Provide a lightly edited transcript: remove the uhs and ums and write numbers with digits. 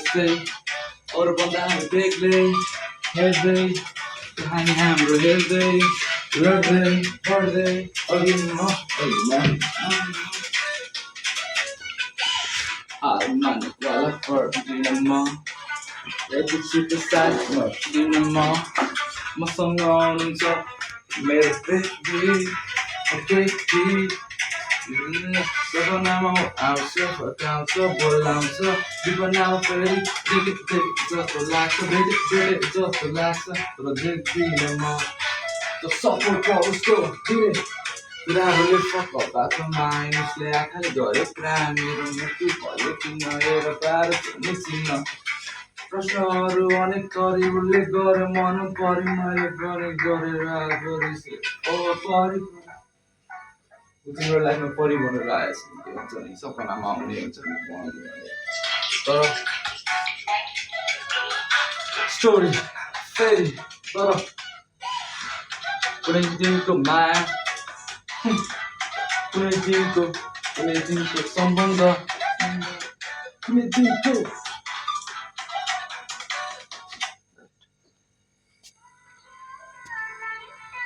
जस्तै अरूभन्दा हामी बेग्लै हेर्दै हामी हाम्रो हेर्दै लड्दै बढ्दै अघि मान्नेवाला पर्दिन म एकैछिनको साथमा दिन मसँग आउनुहुन्छ मेरो बेबी सपनामा आउँछ फर्काउँछ बोलाउँछ विपनामा फेरि देखे जस्तो लाग्छ भेटे जस्तो लाग्छ तर देख्दिनँ म त सपोर्ट उसको कुराहरूले फक भएको मानिसले आँखाले गर्यो प्राण मेरो मृत्यु भयो किन एउटा बाह्र चिन्ह प्रश्नहरू अनेक गरी उसले गर्यो मन परि मैले गरेर तिम्रो लाइफमा परिवर्तन आएछ के हुन्छ नि सपनामा आउने हुन्छ नि तर स्टोरी फेरि तर कुनै दिनको माया कुनै दिनको सम्बन्ध कुनै दिनको